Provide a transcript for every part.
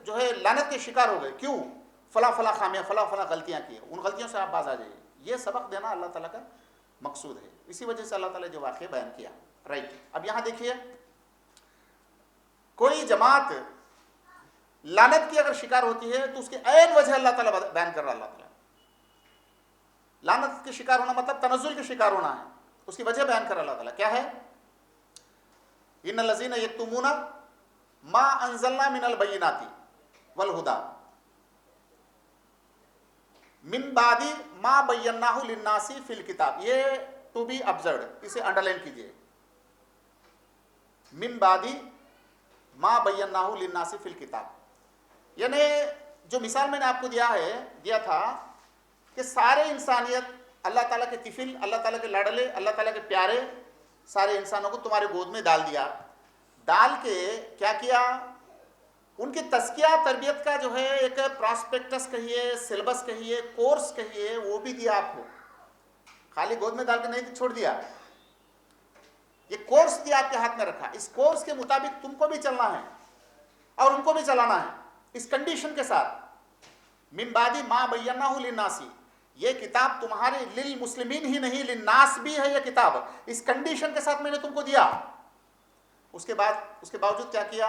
جو ہے لعنت کے شکار ہو گئے، کیوں؟ فلاں فلاں خامیاں، فلاں فلاں غلطیاں کی، ان غلطیوں سے آپ باز آ جائیے. یہ سبق دینا اللہ تعالیٰ کا مقصود ہے. اسی وجہ سے اللہ تعالیٰ نے جو واقعہ بیان کیا. رائٹ. اب یہاں دیکھیے، کوئی جماعت لعنت کی اگر شکار ہوتی ہے تو اس کے عین وجہ اللہ تعالیٰ بیان کر رہا. اللہ تعالیٰ لعنت کے شکار ہونا مطلب تنزل کے شکار ہونا ہے، اس کی وجہ بیان کر رہا اللہ تعالیٰ. کیا ہے؟ ان الذین یکتمون ما انزلنا من البینات والہدی من بعد ما بیناہ للناس فی الکتاب. یہ ٹو بی ابزرڈ، اسے انڈر لائن کیجیے. من بعد ما بیناہ للناس فی الکتاب، یعنی جو مثال میں نے آپ کو دیا تھا کہ سارے انسانیت اللہ تعالیٰ کے طفل، اللہ تعالیٰ کے لاڈلے، اللہ تعالیٰ کے پیارے سارے انسانوں کو تمہارے گود میں ڈال دیا. ڈال کے کیا کیا؟ ان کی تزکیہ تربیت کا جو ہے ایک پراسپیکٹس کہیے، سلیبس کہیے، کورس کہیے، وہ بھی دیا آپ کو. خالی گود میں ڈال کے نہیں چھوڑ دیا، یہ کورس دیا، آپ کے ہاتھ میں رکھا. اس کورس کے مطابق تم کو بھی چلنا ہے اور ان کو بھی چلانا ہے، اس کنڈیشن کے ساتھ. من بعد ما بیناہ للناس، یہ کتاب تمہارے للمسلمین ہی نہیں، للناس بھی ہے یہ کتاب. اس کنڈیشن کے ساتھ میں نے تم کو دیا. اس کے باوجود کیا کیا؟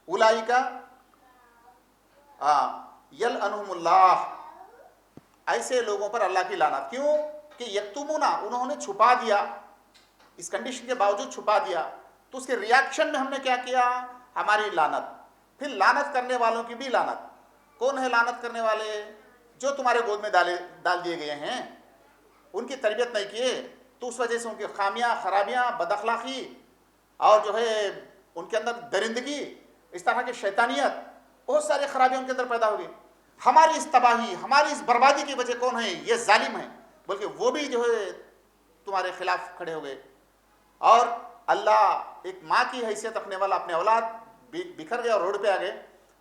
اولئک یلعنہم اللہ، ایسے لوگوں پر اللہ کی لعنت. کیوں؟ کہ یکتمون، انہوں نے چھپا دیا، اس کنڈیشن کے باوجود چھپا دیا. تو اس کے ریاکشن میں ہم نے کیا کیا؟ ہماری لعنت. پھر لعنت کرنے والوں کی بھی لعنت. کون ہے لعنت کرنے والے؟ جو تمہارے گود میں ڈال دیے گئے ہیں، ان کی تربیت نہیں کیے تو اس وجہ سے ان کی خامیاں، خرابیاں، بد اخلاقی اور جو ہے ان کے اندر درندگی، اس طرح کی شیطانیت، بہت ساری خرابیاں ان کے اندر پیدا ہوگی. ہماری اس تباہی، ہماری اس بربادی کی وجہ کون ہے؟ یہ ظالم ہیں. بلکہ وہ بھی جو ہے تمہارے خلاف کھڑے ہو گئے. اور اللہ ایک ماں کی حیثیت رکھنے والا اپنے اولاد بکھر گئے اور روڈ پہ آ گئے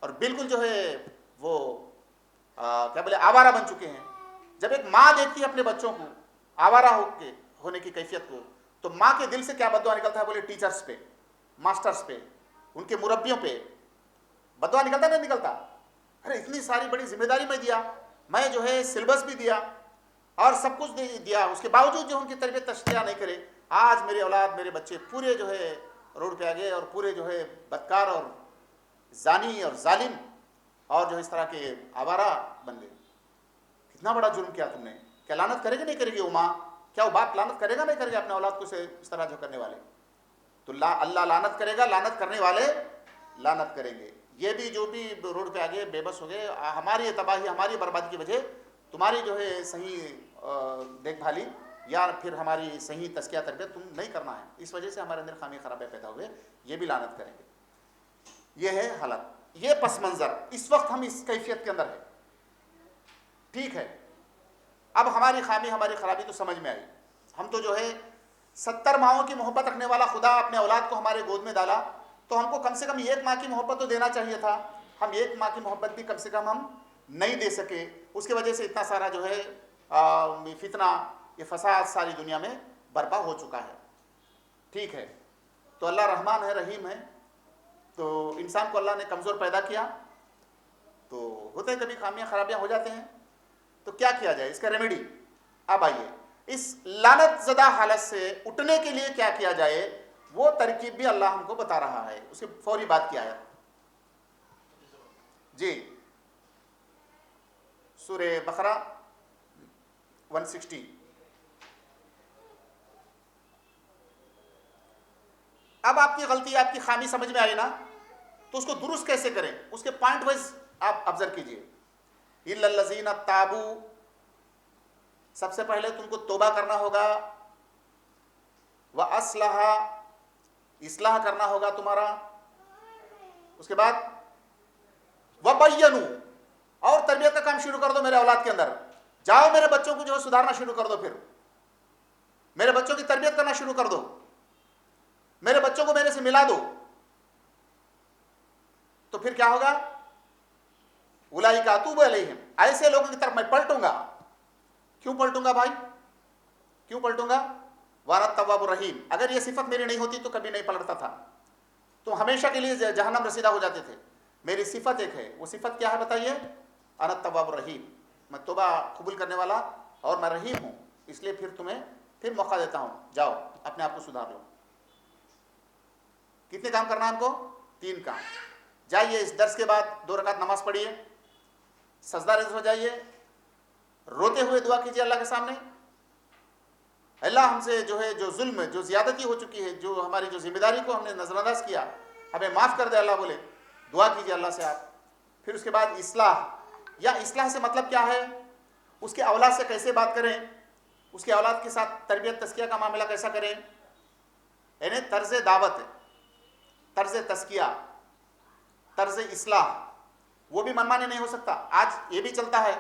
اور بالکل جو ہے وہ کیا بولے آوارہ بن چکے ہیں. جب ایک ماں دیکھتی ہے اپنے بچوں کو آوارہ ہونے کی کیفیت کو، تو ماں کے دل سے کیا بددعا نکلتا ہے؟ بولے ٹیچرز پہ، ماسٹرز پہ، ان کے مربیوں پہ بددعا نکلتا نہیں نکلتا؟ ارے اتنی ساری بڑی ذمہ داری میں دیا، میں جو ہے سلیبس بھی دیا اور سب کچھ دیا، اس کے باوجود جو ان کی تربیت تشریح نہیں کرے. آج میرے اولاد، میرے بچے پورے جو ہے روڈ پہ آ گئے اور پورے جو ہے بدکار اور زانی اور ظالم اور جو اس طرح کے آوارہ بن گئے. کتنا بڑا جرم کیا تم نے. کیا لعنت کرے گی نہیں کرے گی وہ ماں؟ کیا وہ باپ لعنت کرے گا نہیں کرے گا اپنے اولاد کو اس طرح جو کرنے والے؟ تو اللہ لعنت کرے گا، لعنت کرنے والے لعنت کریں گے. یہ بھی جو بھی روڈ پہ آگے بے بس ہو گئے، ہماری تباہی، ہماری بربادی کی وجہ تمہاری جو ہے صحیح دیکھ بھالی یا پھر ہماری صحیح تزکیہ تربیت تم نہیں کرنا ہے، اس وجہ سے ہمارے اندر خامی خرابے پیدا ہوئے، یہ بھی لعنت کریں گے. یہ ہے حالت، یہ پس منظر. اس وقت ہم اس کیفیت کے اندر ہیں. ٹھیک ہے، اب ہماری خامی، ہماری خرابی تو سمجھ میں آئی. ہم تو جو ہے 70 ماہوں کی محبت رکھنے والا خدا اپنے اولاد کو ہمارے گود میں ڈالا، تو ہم کو کم سے کم 1 ماہ کی محبت تو دینا چاہیے تھا. ہم 1 ماہ کی محبت بھی کم سے کم ہم نہیں دے سکے. اس کی وجہ سے اتنا سارا جو ہے فتنہ، یہ فساد ساری دنیا میں برپا ہو چکا ہے. ٹھیک ہے، تو اللہ رحمان ہے، رحیم ہے. تو انسان کو اللہ نے کمزور پیدا کیا، تو ہوتے ہیں کبھی خامیاں خرابیاں ہو جاتے ہیں. تو کیا کیا جائے؟ اس کا ریمیڈی. اب آئیے اس لعنت زدہ حالت سے اٹھنے کے لیے کیا کیا جائے، وہ ترکیب بھی اللہ ہم کو بتا رہا ہے. اس کی فوری بات کیا ہے جی؟ سورہ بقرہ 160. اب آپ کی غلطی، آپ کی خامی سمجھ میں آئی نا، تو اس کو درست کیسے کریں؟ اس کے پوائنٹ وائز آپ آبزرو کیجئے. اِلَّا الَّذِينَ تَابُوا، سب سے پہلے تم کو توبہ کرنا ہوگا، وَأَصْلَحَ، اصلاح کرنا ہوگا تمہارا. اس کے بعد وَبَيَّنُوا، اور تربیت کا کام شروع کر دو میرے اولاد کے اندر. جاؤ میرے بچوں کو جو ہے سدھارنا شروع کر دو، پھر میرے بچوں کی تربیت کرنا شروع کر دو، میرے بچوں کو میرے سے ملا دو. تو پھر کیا ہوگا؟ اولئک اتوب علیہم، ایسے لوگوں کی طرف میں پلٹوں گا. کیوں پلٹوں گا بھائی؟ کیوں پلٹوں گا؟ وانا التواب الرحیم. اگر یہ صفت میری نہیں ہوتی تو کبھی نہیں پلٹتا تھا. تو ہمیشہ کے لیے جہنم رسیدہ ہو جاتے تھے. میری صفت ایک ہے, وہ صفت کیا ہے بتائیے؟ انا التواب الرحیم, میں توبہ قبول کرنے والا اور میں رحیم ہوں, اس لیے پھر تمہیں پھر موقع دیتا ہوں, جاؤ اپنے آپ کو سدھار لو. کتنے کام کرنا ہے ہم کو؟ 3 کام. جائیے اس درس کے بعد 2 رکعت نماز پڑھیے, سجدہ رز ہو جائیے, روتے ہوئے دعا کیجیے اللہ کے سامنے, اللہ ہم سے جو ہے جو ظلم, جو زیادتی ہو چکی ہے, جو ہماری جو ذمہ داری کو ہم نے نظر انداز کیا, ہمیں معاف کر دے اللہ بولے, دعا کیجیے اللہ سے آپ. پھر اس کے بعد اصلاح, یا اصلاح سے مطلب کیا ہے؟ اس کے اولاد سے کیسے بات کریں, اس کے اولاد کے ساتھ تربیت تزکیہ کا معاملہ کیسا کریں, یعنی طرز دعوت, طرز تزکیہ, طرز اصلاح, وہ بھی منمانی نہیں ہو سکتا. آج یہ بھی چلتا ہے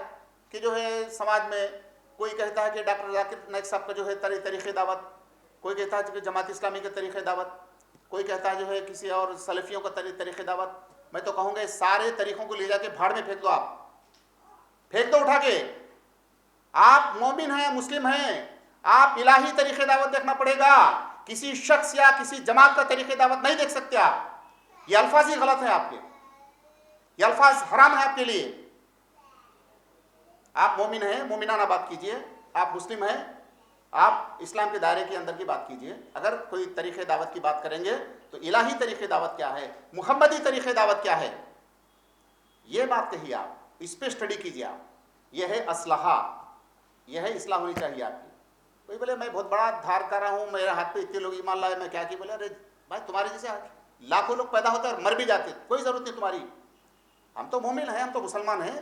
کہ جو ہے سماج میں کوئی کہتا ہے کہ ڈاکٹر ذاکر نائک صاحب کا جو ہے طریقے دعوت, کوئی کہتا ہے کہ جماعت اسلامی کے طریقے دعوت, کوئی کہتا ہے جو ہے کسی اور سلفیوں کا طریقے دعوت. میں تو کہوں گا سارے طریقوں کو لے جا کے بھاڑ میں پھینک دو, آپ پھینک دو اٹھا کے. آپ مومن ہیں, مسلم ہیں, آپ الہی طریقے دعوت دیکھنا پڑے گا, کسی شخص یا کسی جماعت کا طریقے دعوت نہیں دیکھ سکتے آپ. یہ الفاظ ہی غلط ہیں آپ کے, یہ الفاظ حرام ہے آپ کے لیے. آپ مومن ہیں, مومنانہ بات کیجئے, آپ مسلم ہیں, آپ اسلام کے دائرے کے اندر کی بات کیجئے. اگر کوئی طریقے دعوت کی بات کریں گے تو الہی طریقے دعوت کیا ہے, محمدی طریقے دعوت کیا ہے, یہ بات کہیے آپ, اس پہ اسٹڈی کیجئے آپ. یہ ہے اصلاح, یہ ہے اصلاح ہونی چاہیے آپ کی. کوئی بولے میں بہت بڑا دھار کر رہا ہوں, میرے ہاتھ پہ اتنے لوگ ایمان لائے, میں کیا کی, بولے ارے بھائی تمہارے جیسے لاکھوں لوگ پیدا ہوتے ہیں اور مر بھی جاتے, کوئی ضرورت نہیں تمہاری. ہم تو مومن ہیں, ہم تو مسلمان ہیں,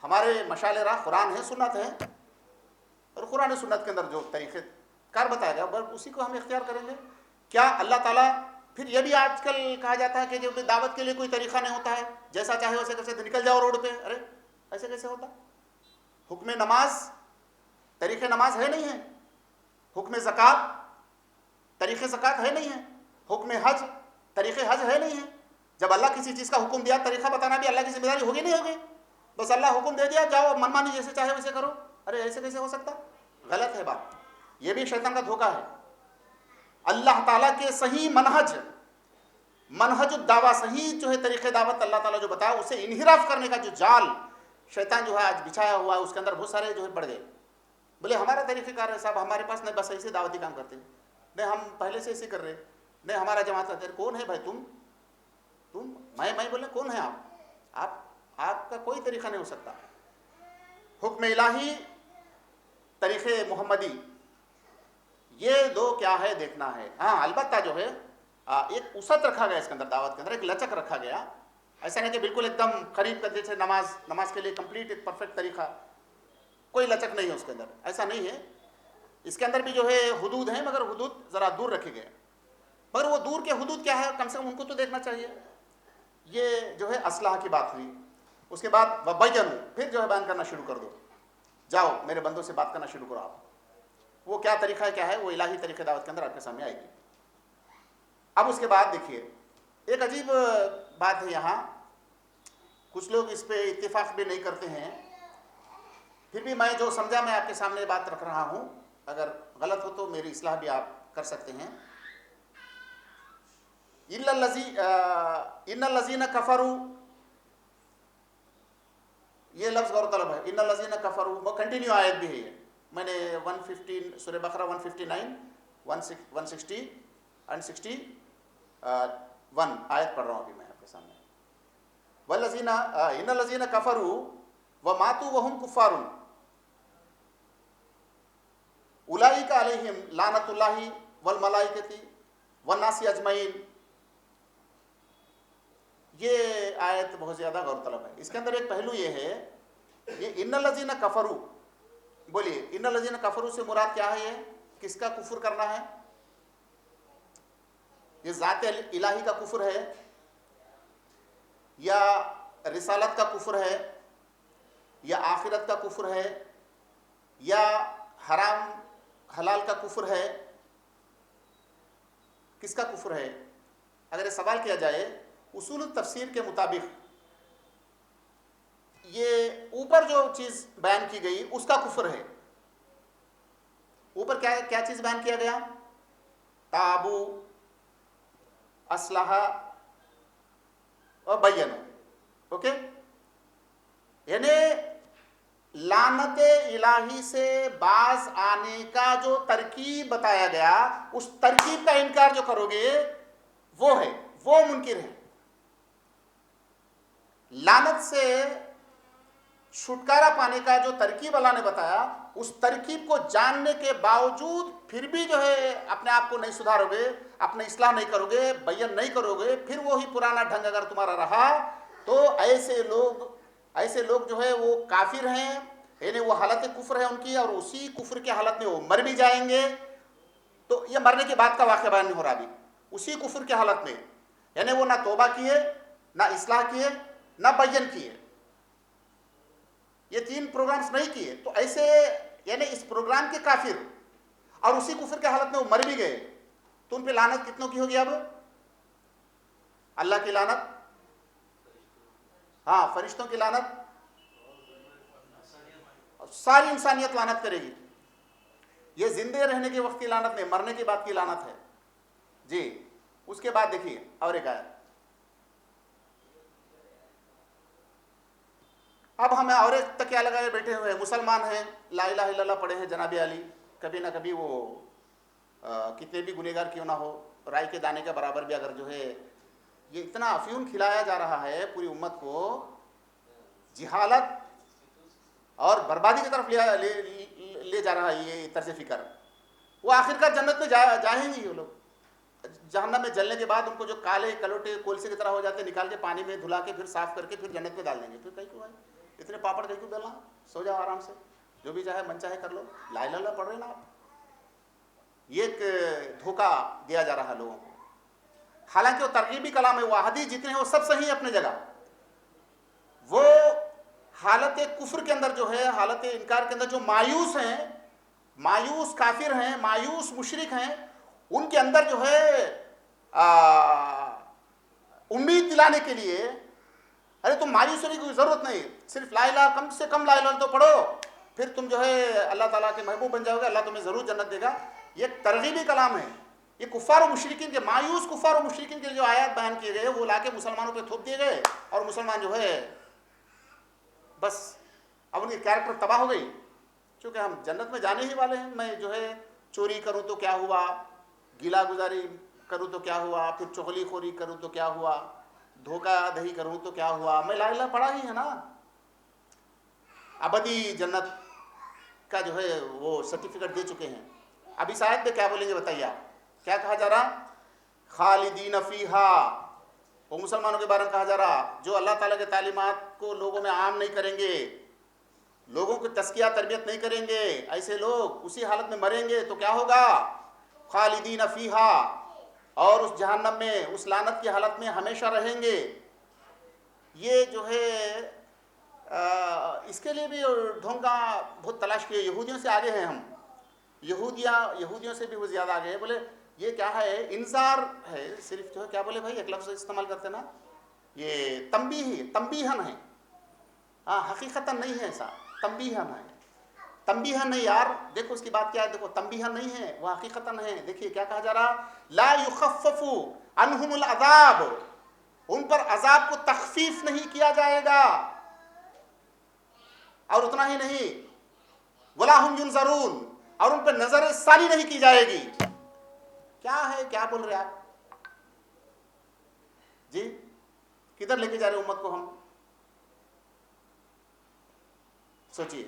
ہمارے مشعل راہ قرآن ہے, سنت ہے, اور قرآن سنت کے اندر جو طریقے کار بتایا گیا بس اسی کو ہم اختیار کریں گے. کیا اللہ تعالیٰ, پھر یہ بھی آج کل کہا جاتا ہے کہ جو دعوت کے لیے کوئی طریقہ نہیں ہوتا ہے, جیسا چاہے ویسے کیسے نکل جاؤ روڈ پہ. ارے ایسے کیسے ہوتا؟ حکم نماز طریقے نماز ہے نہیں ہے, حکم زکوٰۃ طریقے زکوٰۃ ہے نہیں ہے, حکم حج طریقے حج ہے نہیں ہے. جب اللہ کسی چیز کا حکم دیا, طریقہ بتانا بھی اللہ کی ذمہ داری ہوگی نہیں ہوگی؟ بس اللہ حکم دے دیا, جاؤ منمانی جیسے چاہے ویسے کرو. ارے ایسے کیسے ہو سکتا؟ غلط ہے بات, یہ بھی شیطان کا دھوکہ ہے. اللہ تعالیٰ کے صحیح منہج الدعویٰ, صحیح جو ہے طریقے دعوت اللہ تعالیٰ جو بتایا, اسے انحراف کرنے کا جو جال شیطان جو ہے آج بچھایا ہوا ہے, اس کے اندر بہت سارے جو ہے پڑ گئے. بولے ہمارا طریقہ کار ہے صاحب, ہمارے پاس نہیں, بس ایسے دعوتی کام کرتے ہیں, نہیں ہم پہلے سے ایسے کر رہے, نہیں ہمارا جماعت کرتے. کون ہے بھائی تم میں بولے کون ہے آپ کا کوئی طریقہ نہیں ہو سکتا. حکم الہی, طریقے محمدی, یہ دو کیا ہے دیکھنا ہے. ہاں البتہ جو ہے ایک وسعت رکھا گیا اس کے اندر, دعوت کے اندر ایک لچک رکھا گیا. ایسا نہیں کہ بالکل ایک دم قریب کر جیسے نماز کے لیے کمپلیٹ ایک پرفیکٹ طریقہ, کوئی لچک نہیں ہے اس کے اندر, ایسا نہیں ہے. اس کے اندر بھی جو ہے حدود ہیں, مگر حدود ذرا دور رکھے گئے. مگر وہ دور کے حدود کیا ہے, کم سے کم ان کو تو دیکھنا چاہیے. یہ جو ہے اصلاح کی بات ہوئی. اس کے بعد وبینوا, پھر جو ہے بیان کرنا شروع کر دو, جاؤ میرے بندوں سے بات کرنا شروع کرو. آپ وہ کیا طریقہ ہے, کیا ہے, وہ الہی طریقے دعوت کے اندر آپ کے سامنے آئے گی. اب اس کے بعد دیکھیے ایک عجیب بات ہے یہاں, کچھ لوگ اس پہ اتفاق بھی نہیں کرتے ہیں, پھر بھی میں جو سمجھا میں آپ کے سامنے بات رکھ رہا ہوں, اگر غلط ہو تو میری اصلاح بھی آپ کر سکتے ہیں. ان الذین کفروا, یہ لفظ غور طلب ہے, ان الذین کفروا, وہ کنٹینیو آیت بھی ہے یہ. میں نے 115 سورہ بقرہ 159 160 اینڈ 61 آیت پڑھ رہا ہوں ابھی میں آپ کے سامنے. والذین ان الذین کفروا وماتوا وهم کفار اولئک علیہم لعنۃ اللہ والملائکۃ والناس اجمعین. یہ آیت بہت زیادہ غور طلب ہے. اس کے اندر ایک پہلو یہ ہے, یہ ان الذین کفروا, بولیے ان الذین کفروا سے مراد کیا ہے, یہ کس کا کفر کرنا ہے؟ یہ ذات الہی کا کفر ہے, یا رسالت کا کفر ہے, یا آخرت کا کفر ہے, یا حرام حلال کا کفر ہے, کس کا کفر ہے؟ اگر یہ سوال کیا جائے اصول التفسیر کے مطابق, یہ اوپر جو چیز بیان کی گئی اس کا کفر ہے. اوپر کیا چیز بیان کیا گیا؟ تابو, اسلحہ اور بینو. اوکے, یعنی لعنت الہی سے باز آنے کا جو ترکیب بتایا گیا, اس ترکیب کا انکار جو کرو گے وہ ہے, وہ منکر ہے. لعنت سے چھٹکارا پانے کا جو ترکیب اللہ نے بتایا, اس ترکیب کو جاننے کے باوجود پھر بھی جو ہے اپنے آپ کو نہیں سدھارو گے, اپنے اصلاح نہیں کرو گے, بیان نہیں کرو گے, پھر وہی پرانا ڈھنگ اگر تمہارا رہا تو ایسے لوگ جو ہے وہ کافر ہیں, یعنی وہ حالت کفر ہے ان کی, اور اسی کفر کے حالت میں وہ مر بھی جائیں گے. تو یہ مرنے کے بعد کا واقعہ بیان نہیں ہو رہا ابھی, اسی کفر کے حالت میں, یعنی وہ نہ توبہ کیے, نہ اصلاح کیے, نہ بیان کیے, یہ 3 پروگرامز نہیں کیے. تو ایسے یعنی اس پروگرام کے کافر اور اسی کفر کے حالت میں وہ مر بھی گئے, تو ان پہ لعنت کتنوں کی ہوگی؟ اب اللہ کی لعنت, ہاں فرشتوں کی لعنت, ساری انسانیت لعنت کرے گی. یہ زندے رہنے کے وقت کی لعنت نہیں, مرنے کے بعد کی لعنت ہے جی. اس کے بعد دیکھیے اور ایک آیت, اب ہمیں اور ایک تکیہ لگائے بیٹھے ہوئے ہیں, مسلمان ہیں, لا الہ الا اللہ پڑھے ہیں جناب علی, کبھی نہ کبھی وہ کتنے بھی گنہگار کیوں نہ ہو, رائی کے دانے کے برابر بھی اگر جو ہے یہ اتنا افیون کھلایا جا رہا ہے پوری امت کو, جہالت اور بربادی کی طرف لے جا رہا ہے یہ طرز فکر, وہ آخرکار جنت میں جائیں گے. وہ لوگ جہنم میں جلنے کے بعد ان کو جو کالے کلوٹے کولسے کی طرح ہو جاتے ہیں, نکال کے پانی میں دھلا کے پھر صاف کر کے پھر جنت میں ڈال دیں گے. پھر کہیں کیوں آئے اتنے پاپڑ, کہیں کیوں بیلنا, سو جاؤ آرام سے, جو بھی چاہے من چاہے کر لو, لا الہ الا اللہ پڑھ رہے نا آپ. یہ ایک دھوکہ دیا جا رہا ہے لوگوں کو. حالانکہ وہ ترغیبی کلام ہے, وہ احادیث جتنے ہیں وہ سب صحیح اپنے جگہ. وہ حالت کفر کے اندر جو ہے, حالت انکار کے اندر جو مایوس ہیں, مایوس کافر ہیں, مایوس مشرک ہیں, ان کے اندر جو ہے امید دلانے کے لیے, ارے تم مایوس ہونے کی کوئی ضرورت نہیں, صرف لا الہ, کم سے کم لا الہ تو پڑھو, پھر تم جو ہے اللہ تعالیٰ کے محبوب بن جاؤ گے, اللہ تمہیں ضرور جنت دے گا. یہ ترغیبی کلام ہے. یہ کفار و مشرکین کے, مایوس کفار و مشرکین کے جو آیات بیان کیے گئے وہ لا کے مسلمانوں پہ تھوپ دیے گئے, اور مسلمان جو ہے بس اب ان کی کیریکٹر تباہ ہو گئی. چونکہ ہم جنت میں جانے ہی والے ہیں, میں جو ہے چوری کروں تو کیا ہوا, گلا گزاری کروں تو کیا ہوا, پھر چغلی خوری کروں تو کیا ہوا, دھوکہ دہی کروں تو کیا ہوا, میں لا الہ پڑھا ہی ہے نا. ابدی جنت کا جو ہے وہ سرٹیفکیٹ دے چکے ہیں. اب اس آیت میں کیا بولیں گے بتائیے آپ, کیا کہا جا رہا؟ خالدین فیہا, وہ مسلمانوں کے بارے میں کہا جا رہا جو اللہ تعالیٰ کے تعلیمات کو لوگوں میں عام نہیں کریں گے, لوگوں کو تزکیہ تربیت نہیں کریں گے, ایسے لوگ اسی حالت میں مریں گے تو کیا ہوگا؟ خالدین فیہا, اور اس جہنم میں, اس لعنت کی حالت میں ہمیشہ رہیں گے. یہ جو ہے اس کے لیے بھی ڈھونگا بہت تلاش کیے, یہودیوں سے آگے ہیں ہم, یہودیوں سے بھی وہ زیادہ آگے ہیں. بولے یہ کیا ہے؟ انذار ہے صرف, جو ہے کیا بولے بھائی, ایک لفظ استعمال کرتے نا, یہ تنبیہن ہے, ہاں حقیقتاً نہیں ہے ایسا, تنبیہن ہے. تنبیہن نہیں یار, دیکھو اس کی بات کیا ہے, دیکھو تنبیہن نہیں ہے, وہ حقیقتاً ہے. دیکھیے کیا کہا جا رہا, لا یخفف عنہم العذاب, ان پر عذاب کو تخفیف نہیں کیا جائے گا, اور اتنا ہی نہیں, ولا ہم ینظرون, اور ان پہ نظر ثانی نہیں کی جائے گی. کیا ہے, کیا بول رہے آپ جی, کدھر لے کے جا رہے امت کو ہم؟ سوچئے,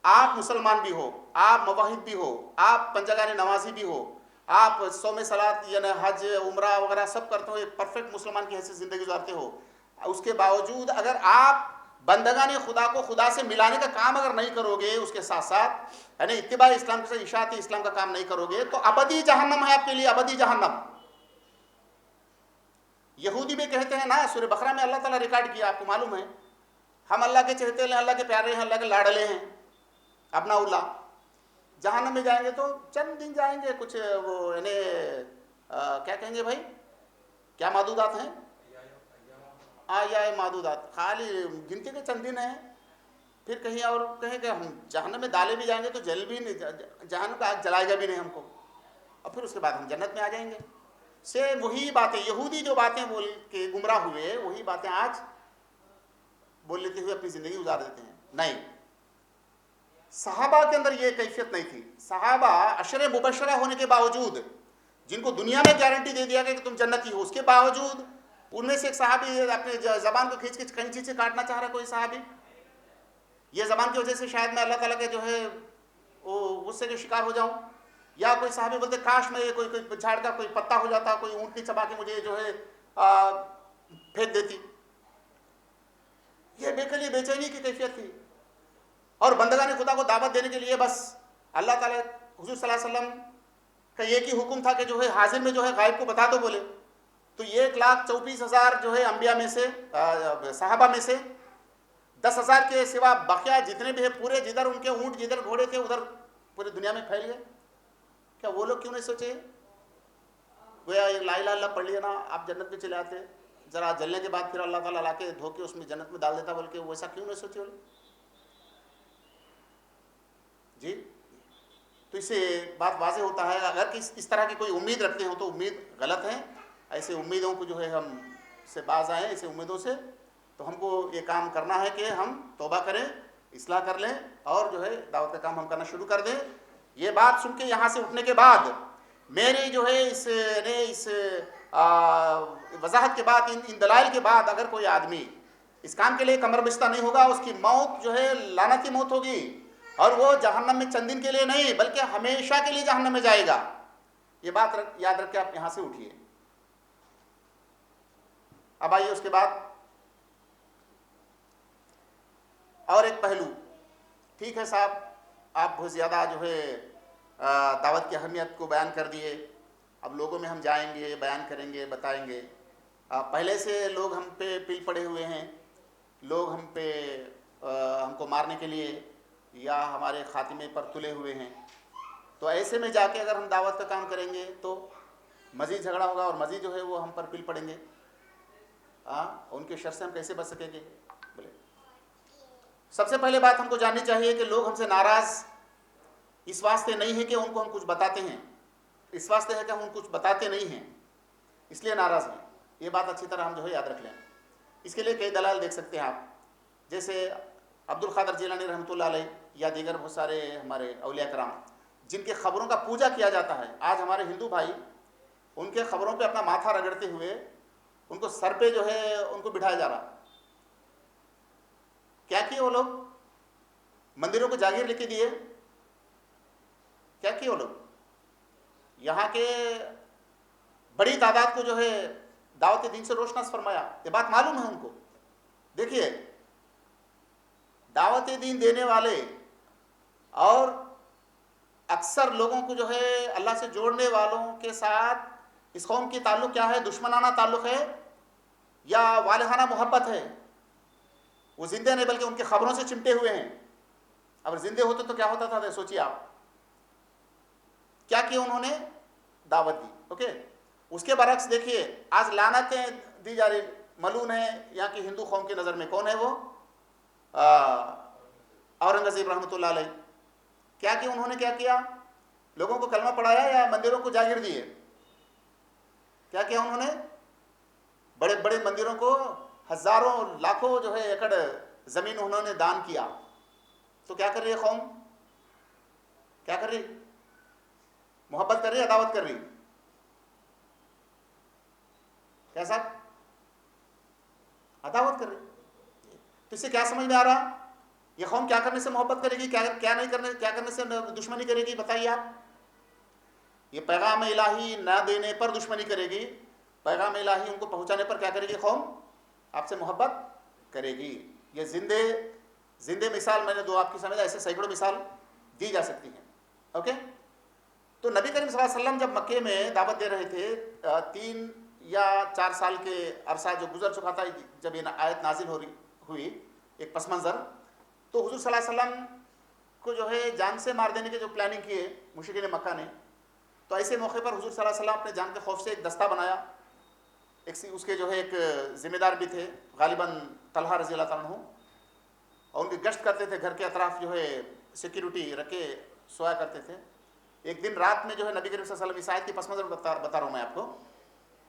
آپ مسلمان بھی ہو, آپ موحد بھی ہو, آپ پنجگان نمازی بھی ہو, آپ صوم صلات یعنی حج عمرہ وغیرہ سب کرتے ہو, ایک پرفیکٹ مسلمان کی حیثیت زندگی گزارتے ہو, اس کے باوجود اگر آپ بندگان خدا کو خدا سے ملانے کا کام اگر نہیں کرو گے, اس کے ساتھ ساتھ یعنی اتباع اسلام کے ساتھ اشاعت اسلام کا کام نہیں کرو گے, تو ابدی جہنم ہے آپ کے لیے, ابدی جہنم. یہودی بھی کہتے ہیں نا, سورہ بقرہ میں اللہ تعالیٰ ریکارڈ کیا, آپ کو معلوم ہے, ہم اللہ کے چہتے ہیں, اللہ کے پیارے ہیں, اللہ کے لاڈلے ہیں, اپنا اللہ. جہنم میں جائیں گے تو چند دن جائیں گے, کچھ وہ یعنی کیا کہیں گے بھائی, کیا معدودات ہیں, آیا معدودات, خالی گنتی کے چند دن ہیں. پھر کہیں اور کہیں کہ ہم جہنم میں ڈالے بھی جائیں گے تو جل بھی نہیں, جہنم کا آگ جلائے گا بھی نہیں ہم کو, اور پھر اس کے بعد ہم جنت میں آ جائیں گے. سے وہی باتیں، یہودی جو باتیں بول کے گمراہ ہوئے وہی باتیں آج بول لیتے ہوئے اپنی زندگی گزار دیتے ہیں. نہیں، صحابہ کے اندر یہ کیفیت نہیں تھی. صحابہ عشر مبشرہ ہونے کے باوجود، جن کو دنیا میں گارنٹی دے دیا گیا کہ تم جنتی ہو، اس کے باوجود ان میں سے ایک صحابی اپنے زبان کو کھینچ کے کینچی سے کاٹنا چاہ رہا ہے. کوئی صحابی یہ زبان کی وجہ سے شاید میں اللہ تعالیٰ کے جو ہے وہ غصے کے شکار ہو جاؤں، یا کوئی صحابی بولتے کاش میں کوئی جھاڑ کا کوئی پتا ہو جاتا، کوئی اونٹنی چبا کے مجھے جو ہے پھینک دیتی. یہ بے چینی کی کیفیت تھی. اور بندگان خدا کو دعوت دینے کے لیے بس اللہ تعالیٰ، حضور صلی اللہ علیہ وسلم کا ایک ہی حکم تھا کہ جو ہے حاضر میں جو ہے غائب کو بتا دو بولے. تو 1,34,000 جو ہے انبیاء میں سے، صحابہ میں سے 10,000 کے سوا بقیہ جتنے بھی ہیں پورے، جدھر ان کے اونٹ جدھر گھوڑے تھے ادھر پورے دنیا میں پھیل گئے. کیا وہ لوگ کیوں نہیں سوچے گویا لا الہ الا اللہ پڑھ لیا نا آپ جنت میں چلے آتے، ذرا جلنے کے بعد پھر اللہ تعالیٰ لا کے دھو کے اس میں جنت میں ڈال دیتا، بول کے ویسا کیوں نہیں سوچے جی؟ تو اس سے بات واضح ہوتا ہے اگر اس طرح کی کوئی امید رکھتے ہوں تو امید غلط ہے. ایسے امیدوں کو جو ہے ہم سے باز آئیں، ایسے امیدوں سے. تو ہم کو یہ کام کرنا ہے کہ ہم توبہ کریں، اصلاح کر لیں، اور جو ہے دعوت کا کام ہم کرنا شروع کر دیں. یہ بات سن کے یہاں سے اٹھنے کے بعد میری جو ہے اس وضاحت کے بعد، ان دلائل کے بعد، اگر کوئی آدمی اس کام کے لیے کمر بستہ نہیں ہوگا، اس کی موت جو ہے لعنتی موت ہوگی، اور وہ جہنم میں چند دن کے لیے نہیں بلکہ ہمیشہ کے لیے جہنم میں جائے گا. یہ بات یاد رکھ کے آپ یہاں سے اٹھیے. اب آئیے اس کے بعد اور ایک پہلو. ٹھیک ہے صاحب، آپ بہت زیادہ جو ہے دعوت کی اہمیت کو بیان کر دیے. اب لوگوں میں ہم جائیں گے، بیان کریں گے، بتائیں گے. پہلے سے لوگ ہم پہ پل پڑے ہوئے ہیں، لوگ ہم کو مارنے کے لیے یا ہمارے خاتمے پر تلے ہوئے ہیں. تو ایسے میں جا کے اگر ہم دعوت کا کام کریں گے تو مزید جھگڑا ہوگا، اور مزید جو ہے وہ ہم پر پل پڑیں گے. ان کے شر سے ہم کیسے بچ سکیں گے؟ بولے سب سے پہلے بات ہم کو جاننی چاہیے کہ لوگ ہم سے ناراض اس واسطے نہیں ہے کہ ان کو ہم کچھ بتاتے ہیں، اس واسطے ہے کہ ہم ان کو کچھ بتاتے نہیں ہیں، اس لیے ناراض ہیں. یہ بات اچھی طرح ہم جو ہے یاد رکھ لیں. اس کے لیے کئی دلائل دیکھ سکتے ہیں آپ، جیسے عبد القادر جیلانی رحمۃ اللہ علیہ یا دیگر بہت سارے ہمارے اولیاء کرام جن کے خبروں کا پوجا کیا جاتا ہے. آج ہمارے ہندو بھائی ان کے خبروں پہ اپنا ماتھا رگڑتے ہوئے ان کو سر پہ جو ہے ان کو بٹھایا جا رہا. کیا کیے وہ لوگ؟ مندروں کو جاگیر لکھ کے دیے. کیا کیے وہ لوگ؟ یہاں کے بڑی تعداد کو جو ہے دعوت دین سے روشناس فرمایا. یہ بات معلوم ہے ان کو. دیکھیے دعوت دین دینے والے اور اکثر لوگوں کو جو ہے اللہ سے جوڑنے والوں کے ساتھ اس قوم کی تعلق کیا ہے؟ دشمنانہ تعلق ہے یا والہانہ محبت ہے؟ وہ زندے نہیں بلکہ ان کے خبروں سے چمٹے ہوئے ہیں. اگر زندے ہوتے تو کیا ہوتا تھا؟ سوچیے آپ کیا کیا انہوں نے؟ دعوت دی. اوکے، اس کے برعکس دیکھیے آج لعنتیں دی جا رہی. ملعون ہے یہاں کی ہندو قوم کی نظر میں. کون ہے وہ؟ اورنگزیب رحمۃ اللہ علیہ. کیا کیا انہوں نے؟ کیا کیا؟ لوگوں کو کلمہ پڑھایا یا مندروں کو جاگیر دیے؟ کیا کیا انہوں نے؟ بڑے بڑے مندروں کو ہزاروں لاکھوں جو ہے ایکڑ زمین انہوں نے دان کیا. تو کیا کر رہی ہے قوم؟ کیا کر رہی؟ محبت کر رہی ہے، عداوت کر رہی؟ کیا صاحب؟ عداوت کر رہی. تو اس سے کیا سمجھ میں آ رہا؟ یہ قوم کیا کرنے سے محبت کرے گی، کیا کرنے سے دشمنی کرے گی؟ بتائیے آپ. یہ پیغام الہی نہ دینے پر دشمنی کرے گی، پیغام الہی ان کو پہنچانے پر کیا کرے گی قوم؟ آپ سے محبت کرے گی. یہ زندے مثال میں نے دو آپ کی سمجھا، ایسے سینکڑوں مثال دی جا سکتی ہیں. اوکے، تو نبی کریم صلی اللہ علیہ وسلم جب مکے میں دعوت دے رہے تھے 3 یا 4 سال کے عرصہ جو گزر چکا تھا جب یہ آیت نازل ہوئی ایک پس منظر، تو حضور صلی اللہ علیہ وسلم کو جو ہے جان سے مار دینے کے جو پلاننگ کیے مشرکین مکہ نے، تو ایسے موقع پر حضور صلی اللہ علیہ وسلم اپنے جان کے خوف سے ایک دستہ بنایا. اس کے جو ہے ایک ذمہ دار بھی تھے غالباً طلحہ رضی اللہ تعالیٰ عنہ، اور ان کی گشت کرتے تھے، گھر کے اطراف جو ہے سیکیورٹی رکھ کے سویا کرتے تھے. ایک دن رات میں جو ہے نبی کریم صلی اللہ علیہ وسلم اس آیت کی پس منظر بتا رہا ہوں میں آپ کو.